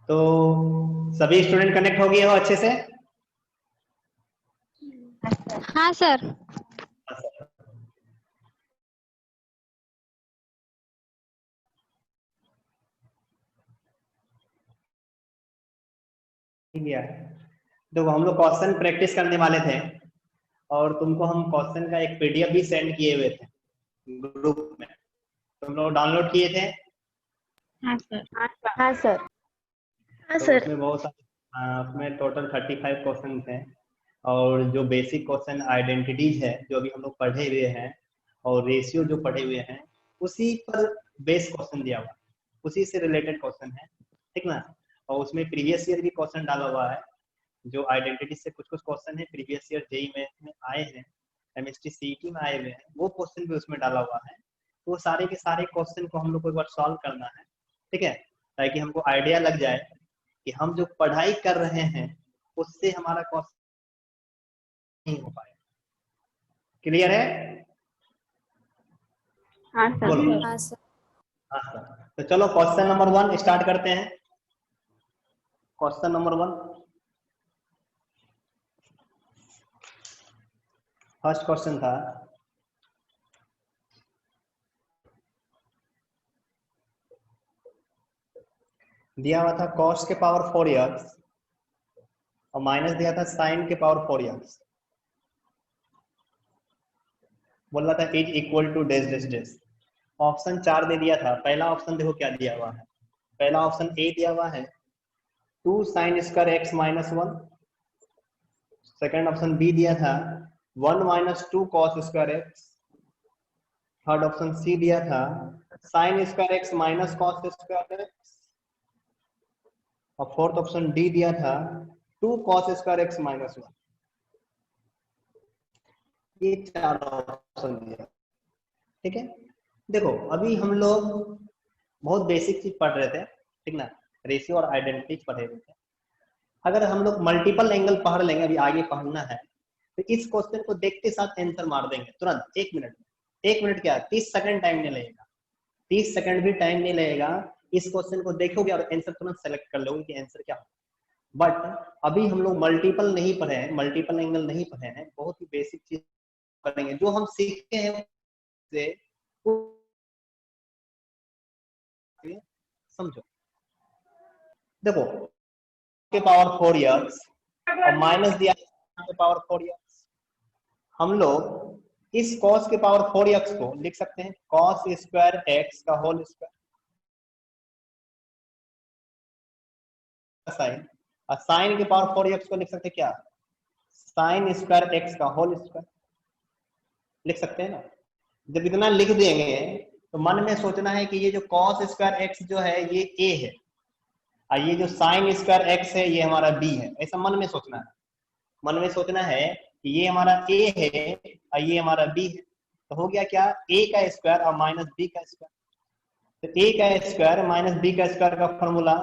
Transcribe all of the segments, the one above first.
तो सभी student connect हो गए हो अच्छे से? हाँ सर। देखो हम लोग क्वेश्चन प्रैक्टिस करने वाले थे और तुमको हम क्वेश्चन का एक पीडीएफ भी सेंड किए हुए थे ग्रुप में, तुम लोग डाउनलोड किए थे? हाँ सर। हाँ सर। हाँ तो सर। उसमें बहुत सारे उसमें टोटल 35 क्वेश्चन थे और जो बेसिक क्वेश्चन आइडेंटिटीज है जो अभी हम लोग पढ़े हुए हैं और रेशियो जो पढ़े हुए हैं उसी पर बेस क्वेश्चन दिया हुआ, उसी से रिलेटेड क्वेश्चन है, ठीक ना। और उसमें प्रीवियस ईयर भी क्वेश्चन डाला हुआ है, जो आइडेंटिटी से कुछ कुछ क्वेश्चन है प्रीवियस ईयर जेई में आए हैं, एमएसटी सीईटी में आए हुए हैं, वो क्वेश्चन भी उसमें डाला हुआ है। तो वो सारे के सारे क्वेश्चन को हम लोग को एक बार सॉल्व करना है, ठीक है, ताकि हमको आइडिया लग जाए कि हम जो पढ़ाई कर रहे हैं उससे हमारा क्वेश्चन नहीं हो पाए। क्लियर है? हाँ सर। बोलो। हाँ सर। हाँ सर। तो चलो क्वेश्चन नंबर 1 स्टार्ट करते हैं। क्वेश्चन नंबर 1, फर्स्ट क्वेश्चन था, दिया हुआ था cos के पावर 4x और माइनस दिया था sin के पावर 4x, बोल रहा था is equal to dash dash dash. Option 4 दे दिया था। पहला ऑप्शन देखो क्या दिया हुआ है, पहला ऑप्शन ए दिया हुआ है 2 sin square x minus 1। Second option B दिया था 1 minus 2 cos square x। Third option C दिया था sin square x minus cos square x। और फोर्थ ऑप्शन डी दिया था 2 cos स्क्वायर x माइनस 1। ये चार ऑप्शन दिया, ठीक है। देखो अभी हम लोग बहुत बेसिक चीज पढ़ रहे थे, ठीक ना, रेशियो और आइडेंटिटी पढ़ रहे थे। अगर हम लोग मल्टीपल एंगल पढ़ लेंगे, अभी आगे पढ़ना है, तो इस क्वेश्चन को देखते साथ आंसर मार देंगे तुरंत 1 मिनट में। 1 मिनट क्या 30 सेकंड टाइम नहीं लगेगा, 30 सेकंड भी टाइम नहीं लगेगा। इस क्वेश्चन को देखोगे और आंसर तुरंत सेलेक्ट कर लोगे कि आंसर क्या हो। बट अभी हम लोग मल्टीपल नहीं पढ़े हैं, मल्टीपल एंगल नहीं पढ़े हैं, बहुत ही बेसिक चीज पढ़ेंगे जो हम सीखे हैं से समझो। देखो के पावर 4x और माइनस दिया के पावर 4x, हम लोग इस cos के पावर 4x को लिख सकते हैं cos स्क्वायर x का होल स्क्वायर साइन, और साइन के पावर 4x को लिख सकते हैं क्या, साइन स्क्वायर x का होल स्क्वायर लिख सकते हैं ना। जब इतना लिख देंगे तो मन में सोचना है कि ये जो cos स्क्वायर x जो है ये a है और ये जो साइन स्क्वायर x है ये हमारा b है, ऐसा मन में सोचना है। मन में सोचना है कि ये हमारा a है और ये हमारा b है। तो हो गया क्या, a का स्क्वायर और माइनस b का स्क्वायर। तो a का स्क्वायर माइनस b का स्क्वायर का formula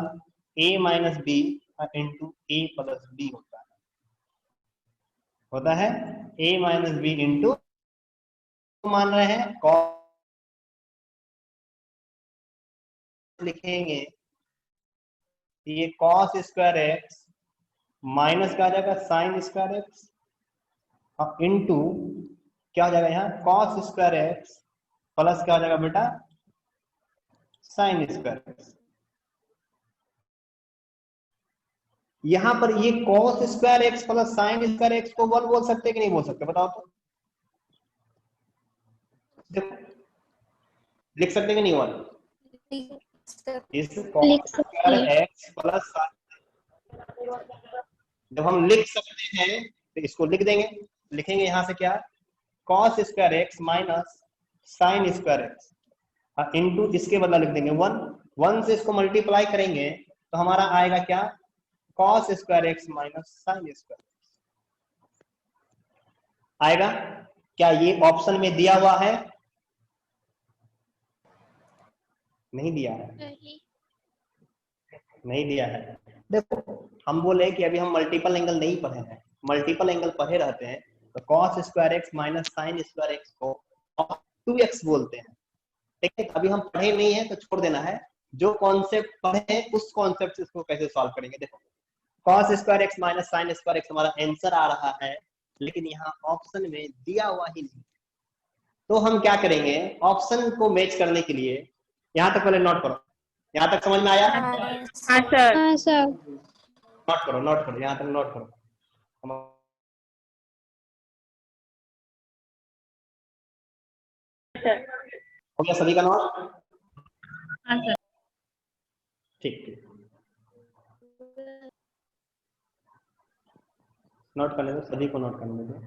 a minus b into a plus b होता है a माइनस b इंटू, मान रहे हैं cos, लिखेंगे ये cos स्क्वायर x माइनस क्या आ जाएगा साइन स्क्वायर x और इंटू क्या हो जाएगा यहाँ cos स्क्वायर x प्लस क्या हो जाएगा बेटा साइन स्क्वायर x। यहां पर ये cos square x plus sine square x को 1 बोल सकते कि नहीं बोल सकते, बताओ तो। देखो लिख सकते कि नहीं 1, इस cos स्क्वायर x प्लस, जब हम लिख सकते हैं तो इसको लिख देंगे, लिखेंगे यहां से क्या cos square x minus sine square x into इसके बदला लिख देंगे 1, 1 से इसको मल्टीप्लाई करेंगे तो हमारा आएगा क्या cos square x minus sine square आएगा। क्या ये ऑप्शन में दिया हुआ है? नहीं दिया है, नहीं दिया है। देखो हम बोले कि अभी हम मल्टीपल एंगल नहीं पढ़े हैं, मल्टीपल एंगल पढ़े रहते हैं तो cos square x minus sine square x को 2x बोलते हैं, ठीक है। अभी हम पढ़े नहीं है तो छोड़ देना है, जो कॉन्सेप्ट पढ़े उस कॉन्सेप्ट से इसको कैसे सॉल्व करेंगे। देखो cos square X minus sine square x हमारा आंसर आ रहा है, लेकिन यहाँ ऑप्शन में दिया हुआ ही नहीं, तो हम क्या करेंगे ऑप्शन को मैच करने के लिए। यहाँ तक पहले नोट करो, यहाँ तक समझ में आया? हाँ सर। हाँ सर। नोट करो, नोट करो, यहाँ तक नोट करो। हो गया सभी का नोट? हाँ सर। ठीक ठीक, नोट करने दो, सभी को नोट करने दो।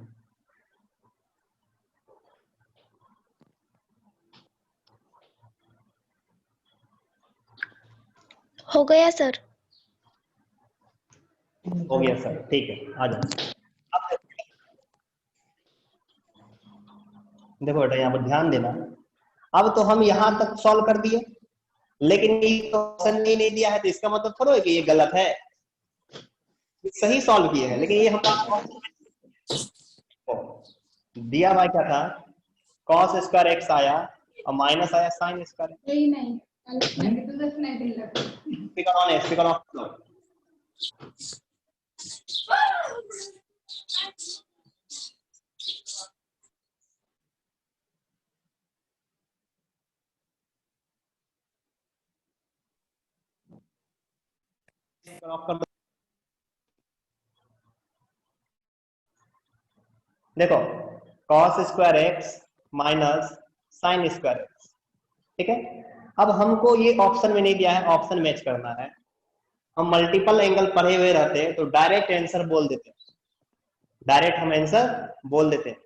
हो गया सर। हो गया सर, ठीक है, आ जाओ। देखो बेटा यहाँ पर ध्यान देना, अब तो हम यहाँ तक सॉल्व कर दिए, लेकिन ये ऑप्शन नहीं दिया है, तो इसका मतलब थोड़ा है कि ये गलत है, सही सॉल्व किए हैं, लेकिन ये हमारा दिया हुआ क्या था, cos स्क्वायर एक्स आया और माइनस आया साइन स्क्वायर। स्पीकर ऑन है, स्पीकर ऑफ करो। ऑफ कर दो। देखो cos square X minus sine square x, ठीक है। अब हमको ये ऑप्शन में नहीं दिया है, ऑप्शन मैच करना है। हम मल्टीपल एंगल पढ़े हुए रहते तो डायरेक्ट आंसर बोल देते, डायरेक्ट हम आंसर बोल देते,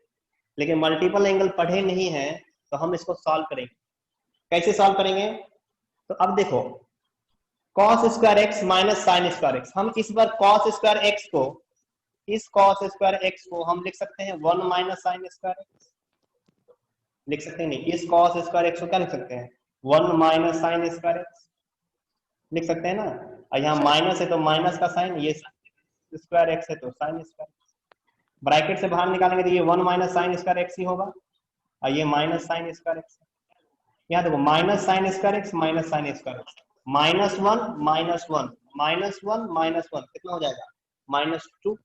लेकिन मल्टीपल एंगल पढ़े नहीं है, तो हम इसको सॉल्व करेंगे। कैसे सॉल्व करेंगे? तो अब देखो cos square X minus sine square x, हम इस बार cos स्क्वायर एक्स को, इस cos स्क्वायर एक्स को हम लिख सकते हैं 1 माइनस साइन स्क्वायर एक्स, लिख सकते हैं नहीं, इस cos स्क्वायर एक्स को क्या लिख सकते हैं 1 माइनस साइन स्क्वायर एक्स, लिख सकते हैं ना। और यहाँ माइनस है तो माइनस का साइन, ये स्क्वायर एक्स है तो साइन स्क्वायर, ब्रैकेट से बाहर निकालेंगे तो ये 1 माइनस साइन स्क्वायर एक्स ही होगा, और ये माइनस साइन स्क्वायर एक्स। यहाँ देखो minus sine square X minus sine square X, minus one minus one minus one minus one, कितना हो जाएगा -2,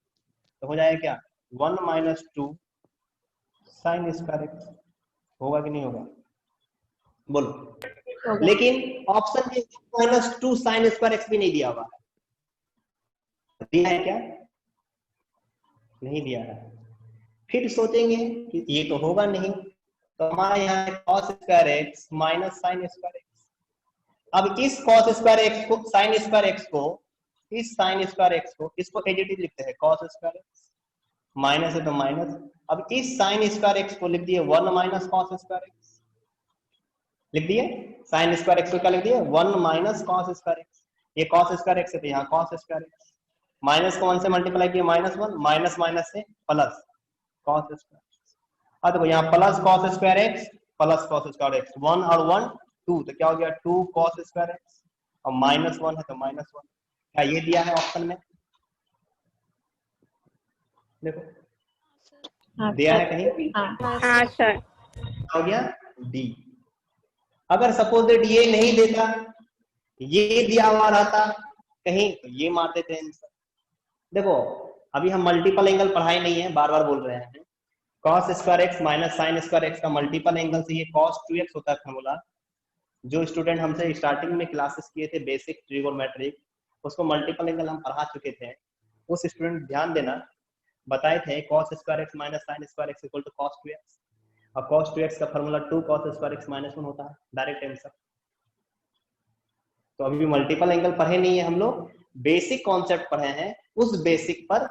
तो हो जाएगा क्या 1 माइनस 2 साइन स्क्वायर एक्स, होगा कि नहीं होगा बोलो। लेकिन ऑप्शन में -2 साइन स्क्वायर एक्स भी नहीं दिया हुआ है, दिया है क्या? नहीं दिया है। फिर सोचेंगे कि ये तो होगा नहीं, तो हमारा यहाँ है cos square X minus sine square x. अब इस cos स्क्वायर एक्स को, साइन स्क्वायर एक्स को, इस साइन स्क्वायर एक्स को, इसको एडिटिव लिखते हैं cos स्क्वायर एक्स, माइनस है तो माइनस। अब इस साइन स्क्वायर एक्स को लिख दिए 1 माइनस cos स्क्वायर एक्स, लिख दिए साइन स्क्वायर एक्स को क्या लिख दिए 1 माइनस cos स्क्वायर एक्स, ये cos स्क्वायर एक्स है तो यहाँ cos स्क्वायर एक्स, माइनस को 1 से मल्टीप्लाई किया -1, माइनस माइनस से प्लस cos स्क्वायर। अब देखो यहाँ plus cos square x plus cos square x, 1 और 1 2, तो क्या हो गया 2 cos स्क्वायर एक्स, और -1 है तो -1, क्या ये दिया है ऑप्शन में? देखो दिया है कहीं? हाँ सर। हो गया डी। अगर सपोज दैट ये नहीं देता, ये दिया हुआ रहता कहीं, तो ये मार देते हैं। देखो अभी हम मल्टीपल एंगल पढ़ाई नहीं है, बार बार बोल रहे हैं, cos square X minus sine square x का मल्टीपल एंगल से ये cos 2x होता है फॉर्मूला। जो स्टूडेंट हमसे स्टार्टिंग में क्लासेस किए थे बेसिक ट्रिगोनोमेट्रिक, उसको मल्टीपल एंगल हम पढ़ा चुके थे, उस स्टूडेंट ध्यान देना, बताए थे cos square X minus sine square X equal to cos 2x, और cos 2x का formula 2 cos square X minus 1 होता है, डायरेक्ट आंसर। तो अभी भी मल्टीपल एंगल पढ़े नहीं है हम लोग, बेसिक कॉन्सेप्ट पढ़े हैं, उस बेसिक पर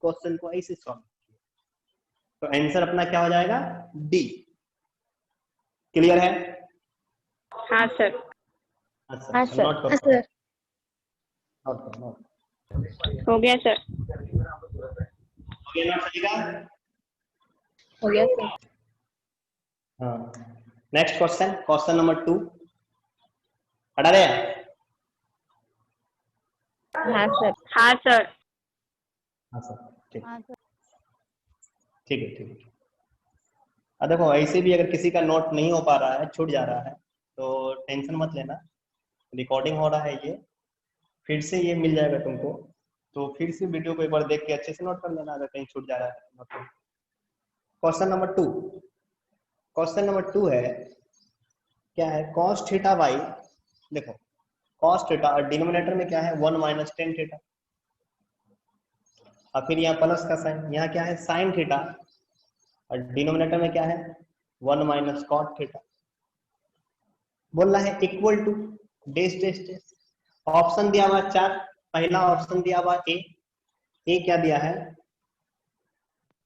क्वेश्चन को ऐसे सॉल्व, तो आंसर अपना क्या हो जाएगा डी। क्लियर है? हाँ सर। हाँ सर। नोट करो, सर नोट करो, नोट। हो गया सर। हो गया नोट सभी का? हो गया सर। हाँ, नेक्स्ट क्वेश्चन, क्वेश्चन नंबर 2 पढ़ा रहे हैं? हाँ सर। हाँ सर। हाँ सर, ठीक ठीक है, ठीक है। अब देखो ऐसे भी अगर किसी का नोट नहीं हो पा रहा है, छूट जा रहा है, तो टेंशन मत लेना, रिकॉर्डिंग हो रहा है ये, फिर से ये मिल जाएगा तुमको, तो फिर से वीडियो को एक बार देख के अच्छे से नोट कर लेना अगर कहीं छूट जा रहा है। क्वेश्चन नंबर 2, क्वेश्चन नंबर 2 है, क्या है, cos थीटा बाई, देखो cos थीटा और डिनोमिनेटर में क्या है 1 माइनस टेन थीटा, और फिर यहाँ प्लस का साइन, यहाँ क्या है साइन थीटा, और डिनोमिनेटर में क्या है 1 माइनस कॉट थीटा। बोल रहा है equal to dash dash dash, option दिया हुआ 4, पहला ऑप्शन दिया हुआ ए क्या दिया है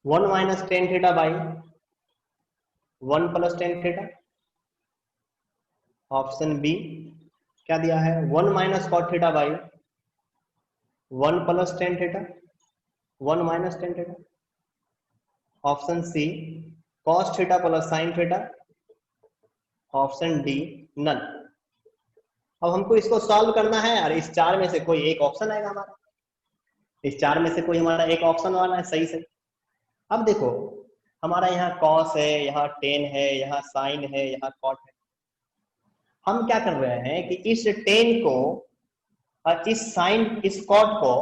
1 minus tan theta by 1 plus tan theta. Option B क्या दिया है 1 minus cot theta by 1 plus tan theta, 1 minus tan theta. Option C cos theta plus sine theta. Option D none. अब हमको इसको सॉल्व करना है और इस 4 में से कोई एक ऑप्शन आएगा हमारा, इस 4 में से कोई हमारा एक ऑप्शन वाला है सही से। अब देखो हमारा यहाँ कॉस है, यहाँ टेन है, यहाँ साइन है, यहाँ कॉट है। हम क्या कर रहे हैं कि इस टेन को और इस साइन, इस कॉट को,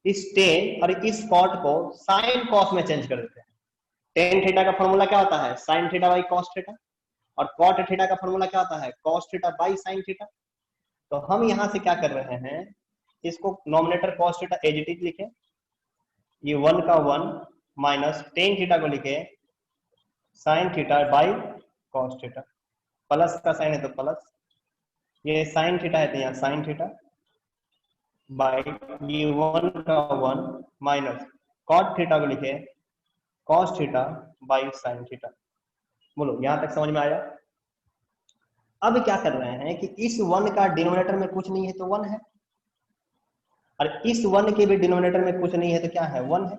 इस टेन और इस कॉट को साइन कॉस में चेंज कर देते हैं। टेन थीटा का फॉर्मूला क्या होता है sine theta by cos theta, और कॉट थीटा का फॉर्मूला क्या होता है cos theta by sine theta. तो हम यहाँ से क्या कर रहे हैं, इसको nominator cos theta as it is लिखे, ये 1 का 1 माइनस टेन थीटा को लिखे sign theta by cos theta, plus का साइन है तो प्लस, ये साइन थीटा है तो यहाँ साइन थीटा बाई ये 1 का 1 माइनस कॉट थीटा को लिखे cos theta by sine theta. बोलो यहां तक समझ में आया। अब क्या कर रहे हैं कि इस 1 का डिनोमिनेटर में कुछ नहीं है तो 1 है, और इस 1 के भी डिनोमिनेटर में कुछ नहीं है तो क्या है 1 है।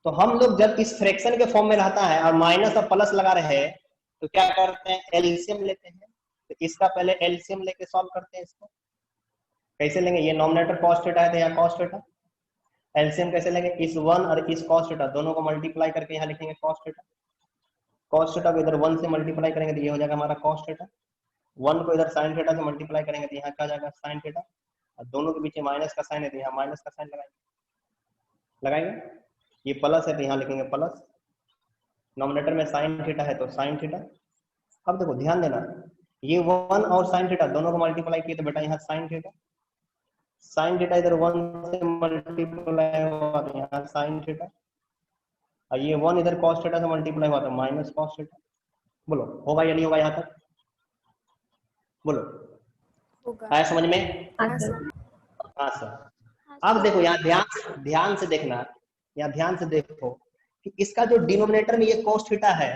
तो हम लोग जब इस फ्रैक्शन के फॉर्म में रहता है और माइनस और प्लस लगा रहे हैं तो क्या करते हैं एलसीएम लेते हैं। तो इसका पहले एलसीएम लेके सॉल्व करते हैं। इसको कैसे लेंगे, ये नॉमिनेटर cos थीटा है तो यहाँ cos थीटा, एलसीएम कैसे लेंगे, इस 1 और इस cos थीटा दोनों को मल्टीप्लाई करके यहाँ लिखेंगे cos थीटा, cos थीटा को इधर 1 से मल्टीप्लाई करेंगे तो ये हो जाएगा हमारा cos थीटा, 1 को इधर sin थीटा से मल्टीप्लाई करेंगे तो यहाँ क्या जाएगा sin थीटा, और दोनों के बीच माइनस का साइन है तो यहाँ माइनस का साइन लगाएंगे, ये प्लस है तो यहाँ लिखेंगे प्लस, नॉमिनेटर में sin थीटा है तो sin थीटा। अब देखो ध्यान देना, ये 1 और sin थीटा दोनों को मल्टीप्लाई किए तो बेटा यहाँ sin थीटा, sin थीटा इधर 1 से मल्टीप्लाई हुआ तो यहाँ sin थीटा, और ये 1 इधर cos थीटा से मल्टीप्लाई हुआ तो माइनस cos थीटा। बोलो होगा या नहीं होगा यहाँ तक, बोलो आया समझ में। हाँ सर। हाँ सर। अब देखो यहाँ ध्यान से देखना, यहाँ ध्यान से देखो कि इसका जो डिनोमिनेटर में ये cos थीटा है,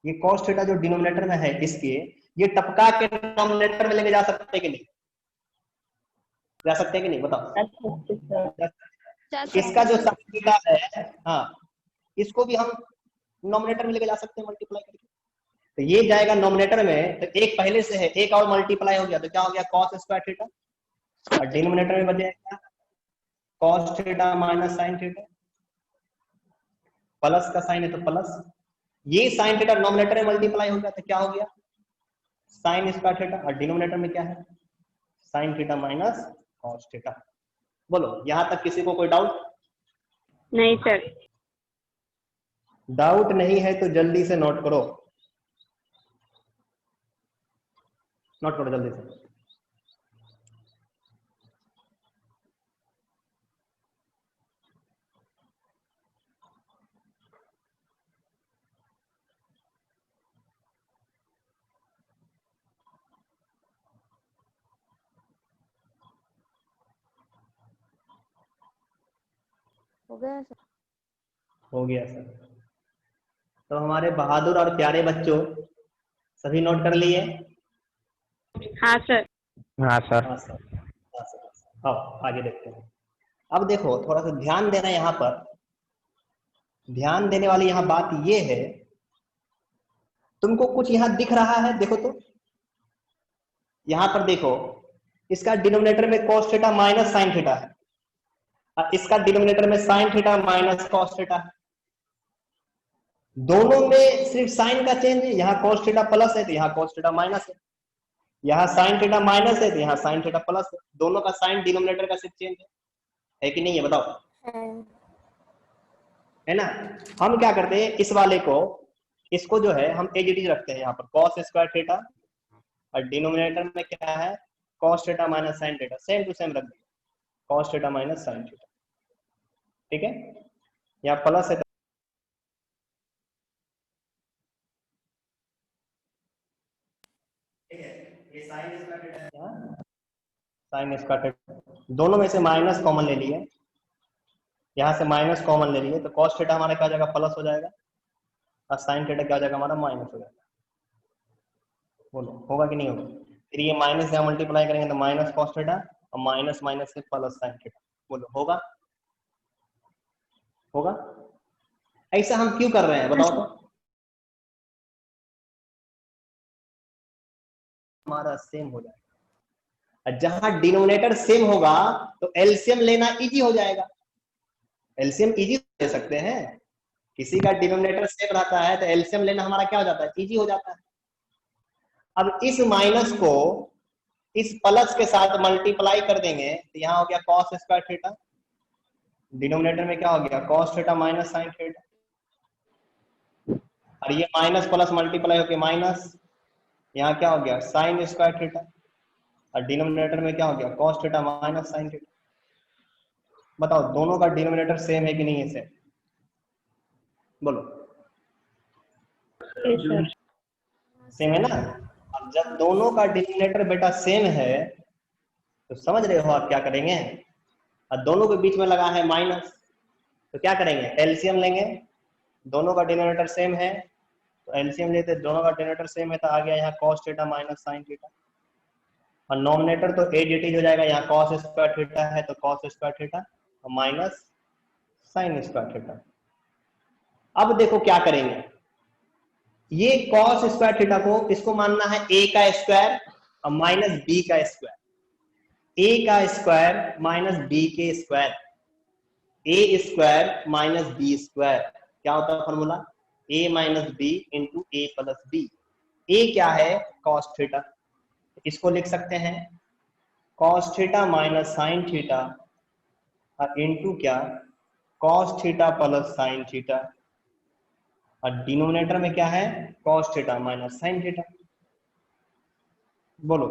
ये cos थीटा जो डिनोमिनेटर में है इसके, ये टपका के डिनोमिनेटर में लेके जा सकते हैं कि नहीं, जा सकते हैं कि नहीं बताओ। इसका जो sin थीटा है, हाँ इसको भी हम नॉमिनेटर में लेके जा सकते हैं मल्टीप्लाई करके, तो ये जाएगा नॉमिनेटर में, तो एक पहले से है एक और मल्टीप्लाई हो गया तो क्या हो गया cos स्क्वायर थीटा, और डिनोमिनेटर में बच जाएगा cos theta minus sin theta, plus का साइन है तो प्लस, ये sin थीटा नॉमिनेटर में मल्टीप्लाई हो गया तो क्या हो गया sin स्क्वायर थीटा, और डिनोमिनेटर में क्या है sin theta minus cos theta. बोलो यहां तक किसी को कोई डाउट? नहीं सर। डाउट नहीं है तो जल्दी से नोट करो, नोट करो जल्दी से। हो गया सर। हो गया सर। तो हमारे बहादुर और प्यारे बच्चों सभी नोट कर लिए? हाँ सर। हाँ सर। हाँ सर। हाँ सर। आओ आगे देखते हैं। अब देखो थोड़ा सा ध्यान देना, यहाँ पर ध्यान देने वाली यहाँ बात ये है, तुमको कुछ यहाँ दिख रहा है, देखो तो यहाँ पर देखो, इसका डिनोमिनेटर में cos theta minus sin theta है, और इसका डिनोमिनेटर में sin theta minus cos theta है। दोनों में सिर्फ साइन का चेंज है, यहाँ cos थीटा प्लस है तो यहाँ cos थीटा माइनस है। यहाँ साइन थीटा माइनस है तो यहाँ साइन थीटा प्लस है, दोनों का साइन डिनोमिनेटर का सिर्फ चेंज है कि नहीं है बताओ, है ना। हम क्या करते हैं इस वाले को, इसको जो है हम एज इट इज रखते हैं यहाँ पर cos स्क्वायर थीटा, और डिनोमिनेटर में क्या है cos theta minus sine theta, same to same रख देंगे cos theta minus sine theta, ठीक है। यहाँ प्लस है ये साइन स्क्वायर थीटा है, साइन स्क्वायर थीटा, दोनों में से माइनस कॉमन ले लिए, यहाँ से माइनस कॉमन ले लिए तो cos थीटा हमारा क्या हो जाएगा प्लस हो जाएगा, और साइन थीटा क्या हो जाएगा हमारा माइनस हो जाएगा। बोलो होगा कि नहीं होगा। फिर ये माइनस यहाँ मल्टीप्लाई करेंगे तो माइनस cos थीटा और माइनस माइनस से प्लस साइन थीटा, बोलो होगा, होगा। ऐसा हम क्यों कर रहे हैं बताओ तो, हमारा सेम हो जाएगा, जहां डिनोमिनेटर सेम होगा तो एलसीएम लेना इजी हो जाएगा, एलसीएम इजी ले सकते हैं, किसी का डिनोमिनेटर सेम रहता है तो एलसीएम लेना हमारा क्या हो जाता है इजी हो जाता है। अब इस माइनस को इस प्लस के साथ मल्टीप्लाई कर देंगे तो यहाँ हो गया cos स्क्वायर थीटा, डिनोमिनेटर में क्या हो गया cos theta minus sine theta, और ये माइनस प्लस मल्टीप्लाई होके माइनस, यहाँ क्या हो गया साइन स्क्वायर थीटा, और डिनोमिनेटर में क्या हो गया cos theta minus sine theta. बताओ दोनों का डिनोमिनेटर सेम है कि नहीं है, सेम, बोलो सेम है ना। अब जब दोनों का डिनोमिनेटर बेटा सेम है तो समझ रहे हो आप क्या करेंगे, और दोनों के बीच में लगा है माइनस तो क्या करेंगे एलसीएम लेंगे, दोनों का डिनोमिनेटर सेम है तो एलसीएम लेते, दोनों का डिनोमिनेटर सेम है तो आ गया यहाँ cos theta minus sine theta, और नॉमिनेटर तो एज इट इज हो जाएगा, यहाँ cos स्क्वायर थीटा है तो cos स्क्वायर थीटा और माइनस साइन स्क्वायर थीटा। अब देखो क्या करेंगे, ये cos स्क्वायर थीटा को इसको मानना है a का स्क्वायर और माइनस b का स्क्वायर, a का स्क्वायर माइनस b के square, A square minus B square, क्या होता है formula a minus B into A plus B. A क्या है cos थीटा, इसको लिख सकते हैं cos theta minus sine theta और इंटू क्या cos theta plus sine theta, और डिनोमिनेटर में क्या है cos theta minus sine theta. बोलो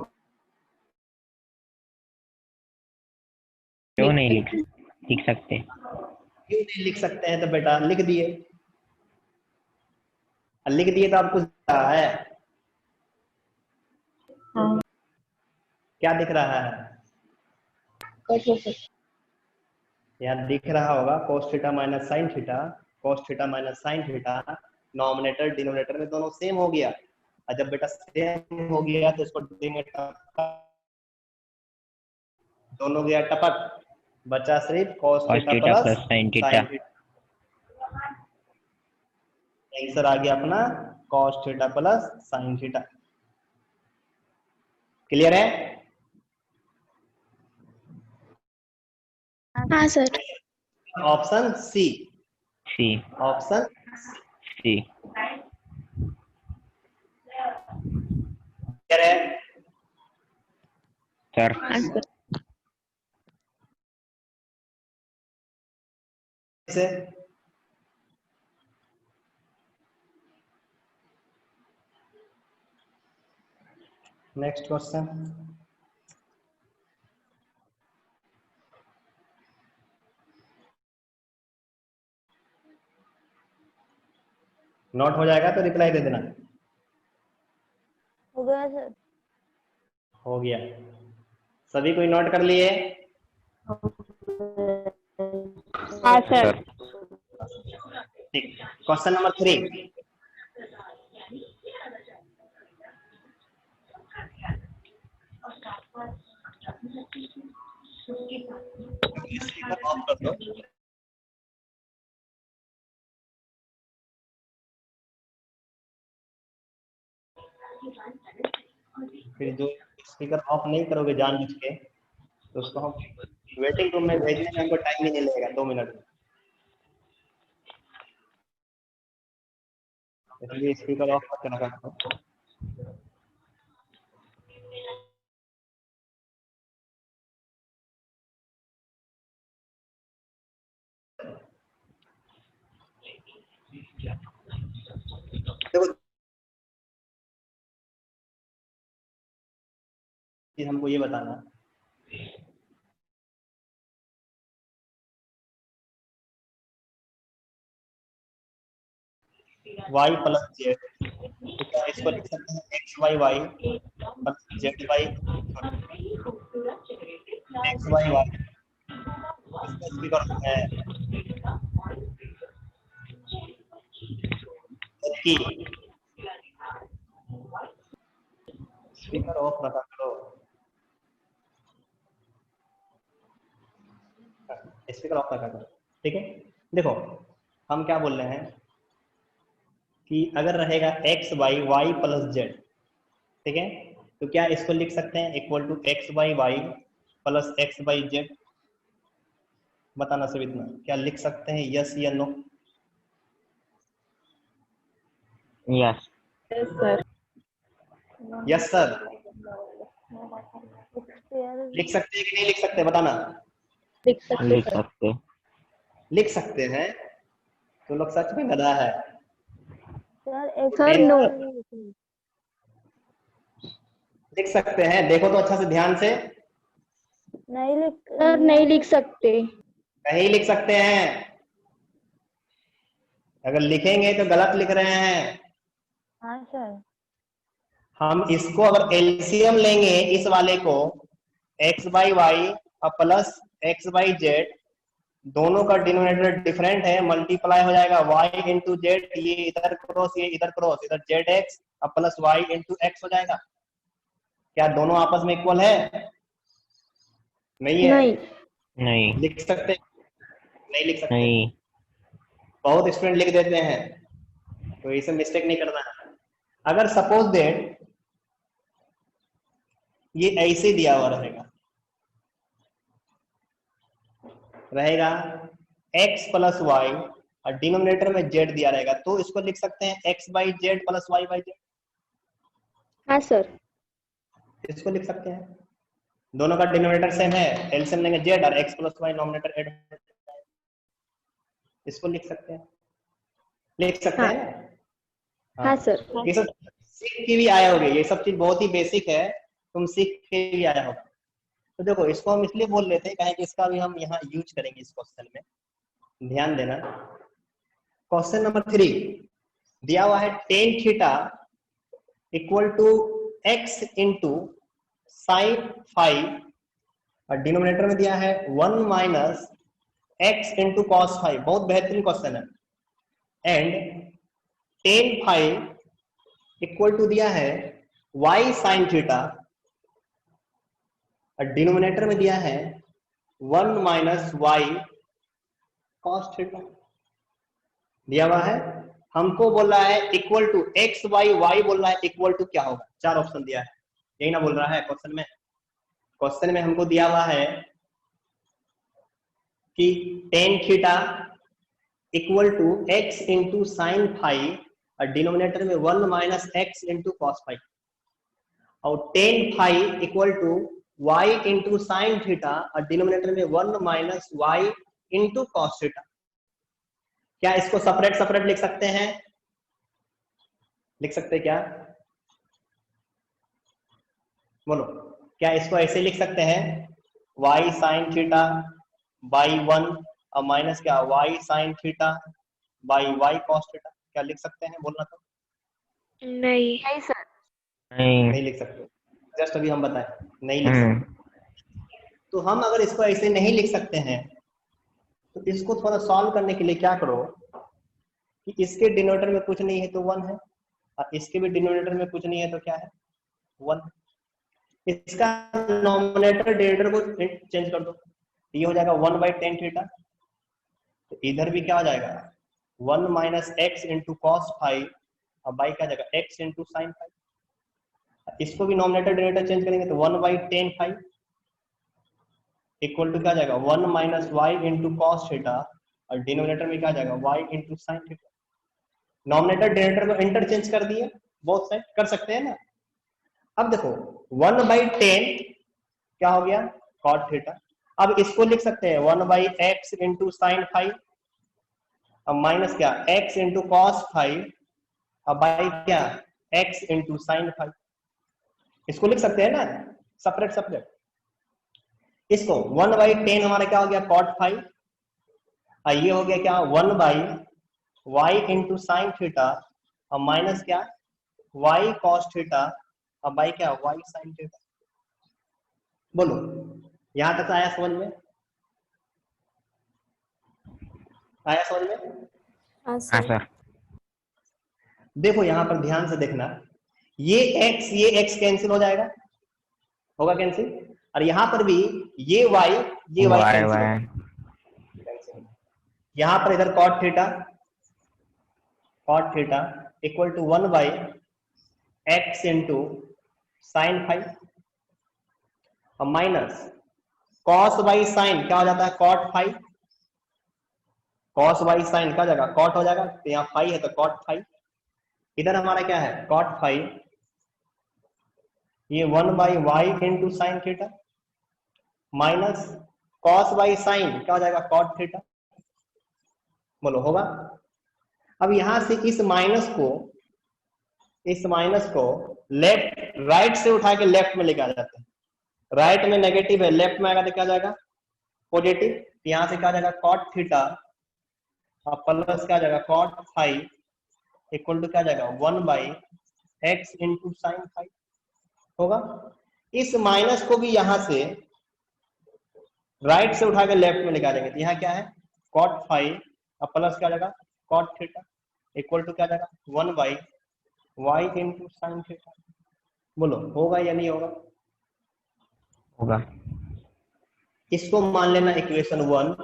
क्यों नहीं लिख सकते, क्यों नहीं लिख सकते हैं, तो बेटा लिख दिए, लिख दिए तो आपको रहा है क्या दिख रहा है, यहाँ दिख रहा होगा cos theta minus sine theta, cos theta minus sine theta, nominator denominator में दोनों सेम हो गया, और जब बेटा सेम हो गया तो इसको देंगे टपक, दोनों गया टपक, बचा सिर्फ cos theta plus sine theta. Sine theta, answer आ गया अपना cos theta plus sine theta. Clear है। हाँ sir. Option C, C option C clear है सर। से नेक्स्ट क्वेश्चन, नोट हो जाएगा तो रिप्लाई दे देना। हो गया सर। हो गया, सभी कोई नोट कर लिए। हाँ सर। ठीक, क्वेश्चन नंबर 3, ऑफ कर दो। फिर जो स्पीकर ऑफ नहीं करोगे जानबूझ के तो उसको हम वेटिंग रूम में भेजने में हमको टाइम ही नहीं लगेगा 2 मिनट में, इसलिए स्पीकर ऑफ करके रखा करो। देखो हमको ये बताना y प्लस जेड, तो क्या इसको लिख सकते हैं X Y Y plus Z Y X Y Y, इसका स्पीकर है कि स्पीकर ऑफ रखा करो, स्पीकर ऑफ रखा करो, ठीक है। देखो हम क्या बोल रहे हैं कि अगर रहेगा X Y Y plus Z, ठीक है, तो क्या इसको लिख सकते हैं equal to X by Y plus X by Z. बताना सब इतना, क्या लिख सकते हैं, यस या no? Yes sir. Yes sir, लिख सकते हैं कि नहीं लिख सकते, बताना। लिख सकते लिख सर। सकते। लिख सकते हैं, तो लोग सच में गधा है। Sir no. लिख सकते हैं, देखो तो अच्छा से ध्यान से। नहीं लिख सकते। नहीं लिख सकते हैं, अगर लिखेंगे तो गलत लिख रहे हैं। हाँ सर। हम इसको अगर एलसीएम लेंगे इस वाले को, एक्स बाई वाई और प्लस एक्स बाई जेड, दोनों का डिनोमिनेटर डिफरेंट है, मल्टीप्लाई हो जाएगा y इंटू जेड, ये इधर क्रॉस ये इधर क्रॉस, इधर जेड एक्स और प्लस वाई इंटू एक्स हो जाएगा। क्या दोनों आपस में इक्वल है? नहीं है। नहीं लिख सकते? नहीं लिख सकते। नहीं बहुत स्टूडेंट लिख देते हैं, तो इसे मिस्टेक नहीं करना है। अगर सपोज दैट ये ऐसे दिया हुआ रहेगा x प्लस वाई और डिनोमिनेटर में z दिया रहेगा, तो इसको लिख सकते हैं x by Z plus Y by Z. हाँ सर। इसको लिख सकते हैं, दोनों का डिनोमिनेटर सेम है, एलसीएम लेंगे z और x प्लस वाई नॉमिनेटर ऐड, इसको लिख सकते हैं। लिख सकते हाँ। हैं। हाँ सर। ये सब सीख के भी आए होगे, ये सब चीज बहुत ही बेसिक है, तुम सीख के भी आया होगा। तो देखो इसको हम इसलिए बोल लेते हैं कहें कि इसका भी हम यहाँ यूज करेंगे इस क्वेश्चन में, ध्यान देना। क्वेश्चन नंबर 3 दिया हुआ है tan theta equal to X into sine five और डिनोमिनेटर में दिया है 1 minus X into cos phi, बहुत बेहतरीन क्वेश्चन है। And tan five equal to दिया है y साइन थीटा और डिनोमिनेटर में दिया है 1 माइनस वाई कॉस थीटा दिया हुआ है। हमको बोल रहा है equal to X Y, Y बोल रहा है इक्वल टू क्या होगा, चार ऑप्शन दिया है, यही ना बोल रहा है क्वेश्चन में। क्वेश्चन में हमको दिया हुआ है कि tan theta equal to X into sine five और डिनोमिनेटर में 1 minus X into cos five, और tan five equal to Y into sine theta और डिनोमिनेटर में 1 minus Y into cos theta. क्या इसको सेपरेट सेपरेट लिख सकते हैं? लिख सकते हैं क्या? बोलो, क्या इसको ऐसे लिख सकते हैं y साइन थीटा बाई 1 और माइनस क्या y sine theta by y cos theta, क्या लिख सकते हैं? बोलना तो। नहीं सर। नहीं लिख सकते, जस्ट अभी हम बताएं नहीं लिख सकते। तो हम अगर इसको ऐसे नहीं लिख सकते हैं तो इसको थोड़ा सॉल्व करने के लिए क्या करो कि इसके डिनोमिनेटर में कुछ नहीं है तो 1 है और इसके भी डिनोमिनेटर में कुछ नहीं है तो क्या है, 1। इसका नॉमिनेटर डिनोमिनेटर को चेंज कर दो, ये हो जाएगा 1 बाई टेन थीटा, तो इधर भी क्या हो जाएगा 1 minus X into cos five और बाई क्या जाएगा x इंटू साइन फाइव। इसको भी नॉमिनेटर डिनोमिनेटर चेंज करेंगे तो 1 by tan five equal to क्या जाएगा 1 minus Y into cos theta और डिनोमिनेटर में क्या जाएगा y into sine theta. Nominator denominator को इंटरचेंज कर दिए, बोथ साइड कर सकते हैं ना। अब देखो 1 बाई टेन क्या हो गया कॉट थीटा, अब इसको लिख सकते हैं 1 by x into sine five अब माइनस क्या x इंटू कॉस 5 अब बाई क्या x इंटू साइन 5। इसको लिख सकते हैं ना सेपरेट सेपरेट। इसको 1/10 हमारा क्या हो गया cot 5 और ये हो गया क्या 1/y इंटू साइन थीटा और माइनस क्या y cos थीटा और बाई क्या y sin थीटा। बोलो यहां तक आया समझ में? आया समझ में? हाँ हाँ सर। सर। देखो यहां पर ध्यान से देखना, ये x कैंसिल हो जाएगा, होगा कैंसिल, और यहां पर भी ये y वाई कैंसिल वाई होगा। यहां पर इधर cot theta equal to 1/x into sine 5 और माइनस cos बाई साइन क्या हो जाता है cot 5, cos बाई साइन क्या हो जाएगा cot हो जाएगा, तो यहाँ 5 है तो cot 5, इधर हमारा क्या है cot 5, ये 1/y into sine theta minus cos by sine क्या हो जाएगा cot थीटा। बोलो होगा? अब यहां से इस माइनस को लेफ्ट राइट से उठा के लेफ्ट में लेके आ जाते हैं। राइट में नेगेटिव है, लेफ्ट में आएगा तो क्या जाएगा पॉजिटिव, यहां से क्या जाएगा cot थीटा और प्लस क्या जाएगा cot 5 इक्वल टू क्या जाएगा 1/x इंटू साइन 5 होगा। इस माइनस को भी यहां से राइट से उठा के लेफ्ट में लेके आ जाएंगे, तो यहाँ क्या है cot 5 और प्लस क्या जाएगा cot थीटा इक्वल टू क्या जाएगा 1/y इंटू साइन थीटा। बोलो होगा या नहीं होगा? होगा। इसको मान लेना इक्वेशन 1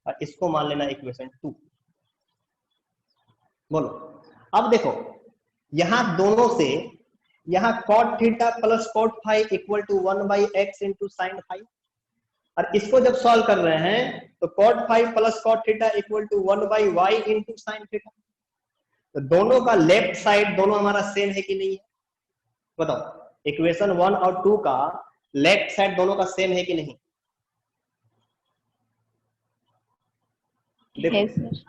और इसको मान लेना इक्वेशन 2। बोलो अब देखो यहां दोनों से यहां cot theta plus cot 5 equal to 1/x into sine 5, और इसको जब सॉल्व कर रहे हैं तो cot 5 plus cot theta equal to 1/y into sine theta. तो दोनों का लेफ्ट साइड दोनों हमारा सेम है कि नहीं है? बताओ इक्वेशन 1 और 2 का लेफ्ट साइड दोनों का सेम है कि नहीं? देखो है सर।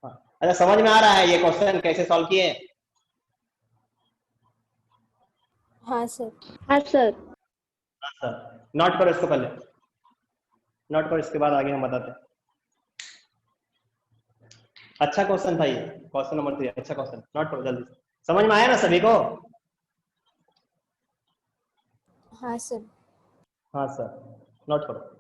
हाँ। अच्छा समझ में आ रहा है ये क्वेश्चन कैसे सॉल्व किए? हाँ सर। हाँ सर। हाँ सर, नोट करो इसको पहले, नोट करो इसके बाद आगे हम बताते हैं। अच्छा क्वेश्चन था ये, क्वेश्चन नंबर 3 अच्छा क्वेश्चन, नोट करो जल्दी से। समझ में आया ना सभी को? हाँ सर। हाँ सर, नोट करो।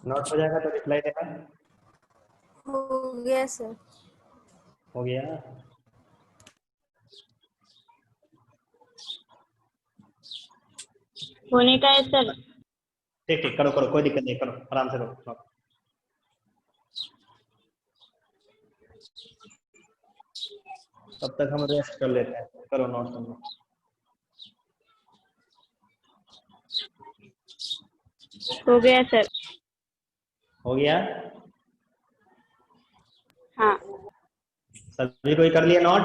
नोट हो जाएगा तो रिप्लाई देना। हो गया सर। हो गया? होने का है सर। ठीक ठीक करो करो, कोई दिक्कत नहीं, करो आराम से करो। तब तक हम रेस्ट कर लेते हैं, करो नोट तुम लोग। हो गया सर। हो गया? हाँ। सभी कोई कर लिया नोट?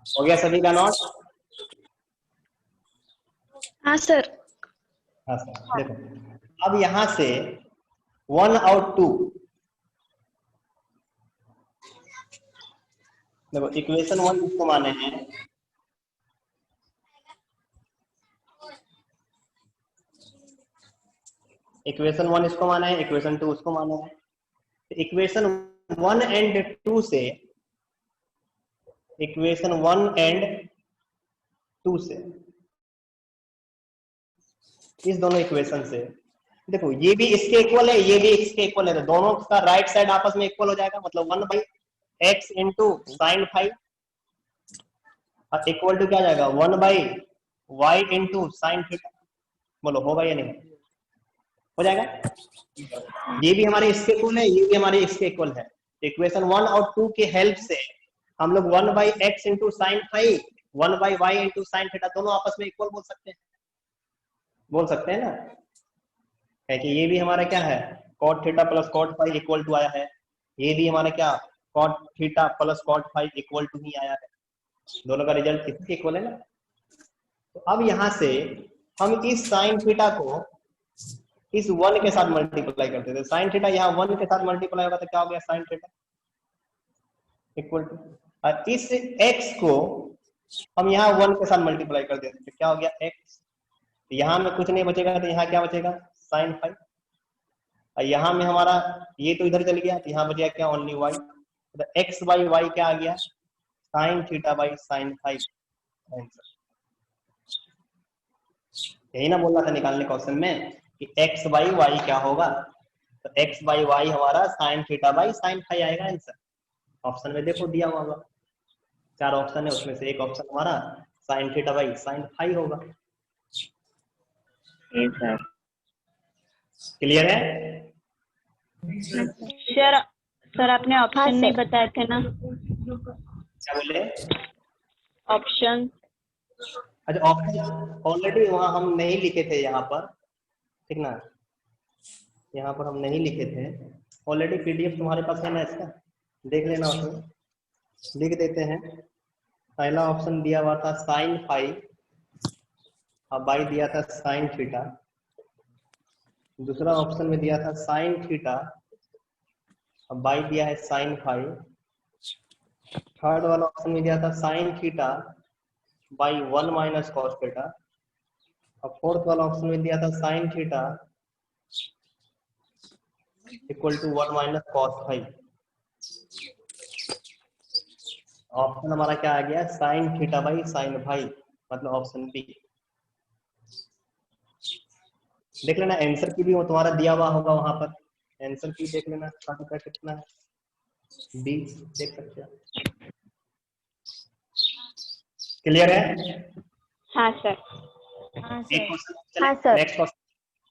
हो गया सभी का नोट? हाँ सर। हाँ सर, देखो अब यहां से 1 और 2, देखो इक्वेशन 1 इसको माने हैं, इक्वेशन 1 इसको माना है, इक्वेशन 2 उसको माना है। इक्वेशन 1 एंड 2 से, इक्वेशन 1 एंड 2 से, इस दोनों इक्वेशन से देखो ये भी इसके इक्वल है, ये भी इसके इक्वल है, तो दोनों का राइट साइड आपस में इक्वल हो जाएगा, मतलब 1/x into sine phi equal to क्या जाएगा 1/y इंटू साइन थीटा। बोलो होगा या नहीं, हो जाएगा। ये भी हमारे इसके इक्वल है, ये भी हमारे इसके इक्वल है। इक्वेशन 1 और 2 के हेल्प से हम लोग 1/x into sine five 1/y into sine theta दोनों आपस में इक्वल बोल सकते हैं, बोल सकते हैं ना। है कि ये भी हमारा क्या है cot theta plus cot five equal to आया है, ये भी हमारा क्या cot theta plus cot five equal to ही आया है, दोनों का रिजल्ट किसके इक्वल है ना। तो अब यहां से हम इस साइन थीटा को इस 1 के साथ मल्टीप्लाई करते थे, साइन थीटा यहाँ 1 के साथ मल्टीप्लाई होगा तो क्या हो गया साइन थीटा इक्वल टू, और इस x को हम यहाँ 1 के साथ मल्टीप्लाई कर देते थे, क्या हो गया x, यहाँ में कुछ नहीं बचेगा तो यहाँ क्या बचेगा साइन फाइव, और यहाँ में हमारा ये तो इधर चल गया तो यहाँ बचेगा क्या ओनली y, तो x बाई वाई क्या आ गया sine theta by sine five answer. यही ना बोल रहा था निकालने क्वेश्चन में कि x बाई वाई क्या होगा, तो x बाई वाई हमारा sine theta by sine five आएगा आंसर। ऑप्शन में देखो दिया हुआ होगा, 4 ऑप्शन है उसमें से एक ऑप्शन हमारा sine theta by sine five होगा। सर। क्लियर है? सर सर आपने हाँ, ऑप्शन नहीं सर। बताए थे ना, क्या बोले? ऑप्शन। अच्छा ऑप्शन ऑलरेडी वहां हम नहीं लिखे थे यहाँ पर, ठीक ना, यहाँ पर हम नहीं लिखे थे ऑलरेडी, पीडीएफ तुम्हारे पास है ना इसका, देख लेना, उसमें लिख देते हैं। पहला ऑप्शन दिया हुआ था साइन फाइव और बाई दिया था साइन थीटा, दूसरा ऑप्शन में दिया था साइन थीटा और बाई दिया है साइन फाइव, थर्ड वाला ऑप्शन में दिया था sine theta by 1 minus cos theta, और फोर्थ वाला ऑप्शन में दिया था sine theta equal to 1 minus cos phi. Option हमारा क्या आ गया sine theta by sine phi, मतलब ऑप्शन बी। देख लेना आंसर की भी वो तुम्हारा दिया हुआ होगा वहां पर, आंसर की देख लेना का कितना है, बी देख सकते हो। क्लियर है? हाँ सर। हाँ एक सर। क्वेश्चन, हाँ sir. Next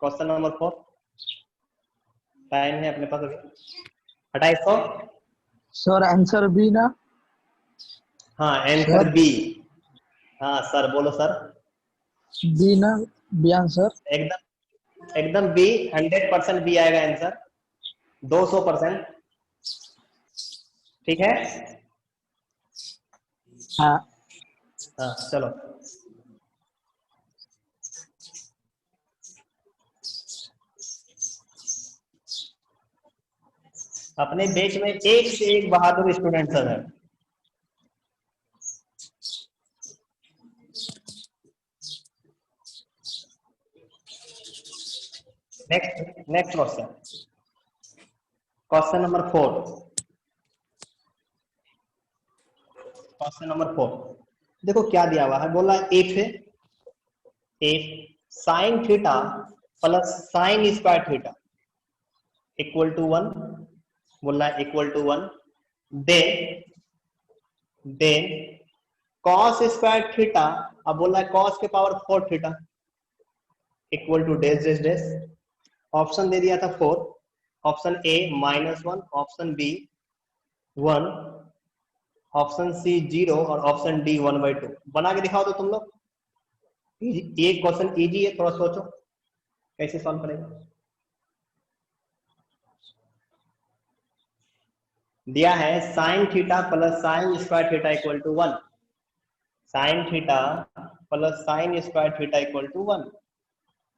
question number 4, time है अपने पास अभी 2800। सर आंसर बी ना? हाँ आंसर बी, हाँ सर बोलो सर। बी ना? B answer. एकदम एकदम बी, 100% बी आएगा आंसर, 200%। ठीक है? हाँ। हाँ चलो, अपने बैच में एक से एक बहादुर स्टूडेंट सब है। Next question, question number 4, question number 4 देखो क्या दिया हुआ है, बोला if sine theta plus sine square theta equal to 1, बोला equal to 1, then cos square theta, अब बोला है कॉस के power 4 theta equal to dash dash dash. Option दे दिया था 4, option A -1, option B 1, option C 0 और ऑप्शन डी 1/2। बना के दिखाओ तो तुम लोग, ये क्वेश्चन इजी है, थोड़ा सोचो कैसे सॉल्व करेगा। दिया है sine theta plus sine square theta equal to 1, sine theta plus sine square theta equal to 1,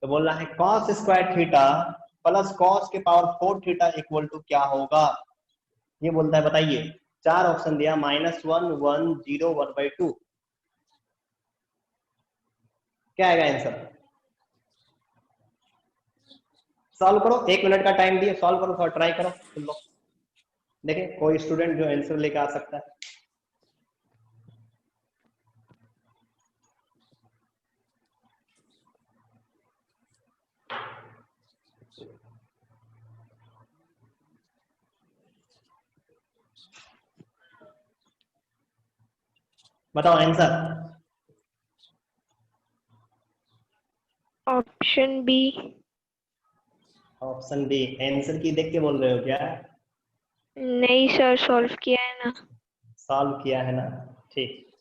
तो बोल रहा है cos square theta plus cos के पावर 4 थीटा इक्वल टू क्या होगा, ये बोलता है बताइए। 4 ऑप्शन दिया, -1, 1, 0, 1/2, क्या आएगा आंसर? सॉल्व करो, 1 मिनट का टाइम दिए, सॉल्व करो, थोड़ा ट्राई करो तुम लोग, देखें कोई स्टूडेंट जो आंसर लेके आ सकता है। बताओ answer. Option B. Option B answer की देख के बोल रहे हो क्या? नहीं सर, सॉल्व किया है ना। सॉल्व किया है ना? ठीक।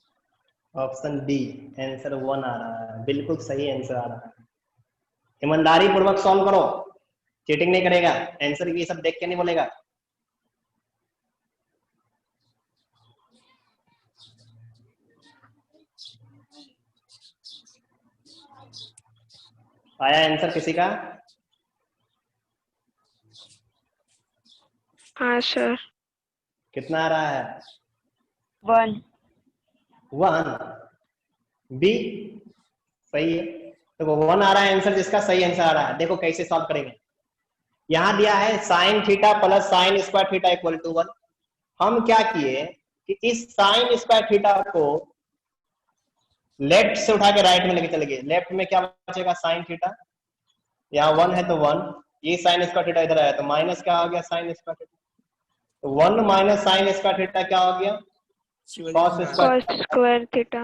ऑप्शन डी आंसर 1 आ रहा है, बिल्कुल सही आंसर आ रहा है। ईमानदारी पूर्वक सॉल्व करो, चीटिंग नहीं करेगा, आंसर ये सब देख के नहीं बोलेगा। आया आंसर किसी का? हाँ सर। कितना आ रहा है? 1। 1। बी सही है। तो 1 आ रहा है आंसर, जिसका सही आंसर आ रहा है। देखो कैसे सॉल्व करेंगे। यहां दिया है sine theta plus sine square theta equal to 1। हम क्या किए कि इस साइन स्क्वायर थीटा को लेफ्ट से उठा के राइट में लेके चले गए। लेफ्ट में क्या बचेगा? Sine theta. यहाँ 1 है तो 1, ये साइन स्क्वायर थीटा इधर आया तो माइनस क्या हो गया? Sine square theta. तो 1 माइनस साइन स्क्वायर थीटा क्या हो गया? Cos square. Cos square theta.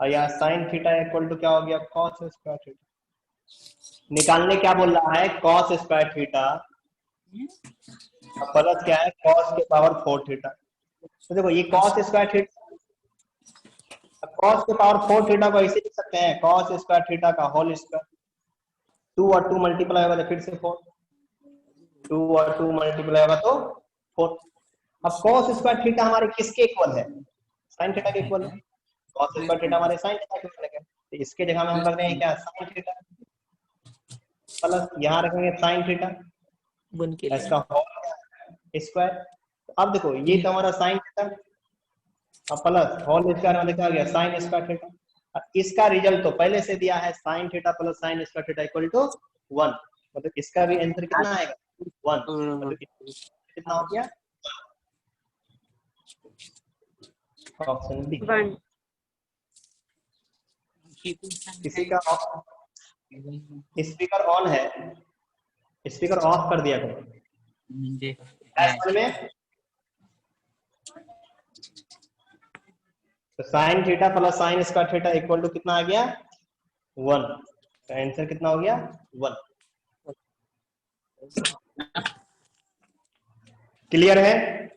और यहाँ साइन थीटा इक्वल टू क्या हो गया? Cos square theta. निकालने क्या बोल रहा है? कॉस स्क्वायर थीटा प्लस क्या है? कॉस के पावर 4 थीटा। तो देखो ये कॉस स्क्वायर थीटा, कॉस के पावर 4 थीटा को ऐसे लिख सकते हैं, कॉस स्क्वायर थीटा का होल स्क्वायर। 2 और 2 मल्टीप्लाई होगा तो फिर से 4, 2 और 2 मल्टीप्लाई होगा तो 4। अब कॉस स्क्वायर थीटा हमारे किसके इक्वल है? साइन थीटा के इक्वल है। कॉस स्क्वायर थीटा हमारे साइन थीटा के इक्वल है, तो इसके जगह में हम रख देंगे क्या? साइन थीटा प्लस यहाँ रखेंगे साइन थीटा, इसका होल स्क्वायर। अब देखो ये तो हमारा sine theta plus whole square मतलब क्या हो गया? Sine square theta. इसका रिजल्ट तो पहले से दिया है, sine theta plus sine square theta equal to 1। मतलब इसका भी आंसर कितना आएगा? 1। मतलब कितना हो गया? Option B. 1। किसी का स्पीकर ऑन है, स्पीकर ऑफ कर दिया करो। समझ में? तो sine theta plus sine square theta equal to कितना आ गया? 1। तो आंसर कितना हो गया? 1। क्लियर है?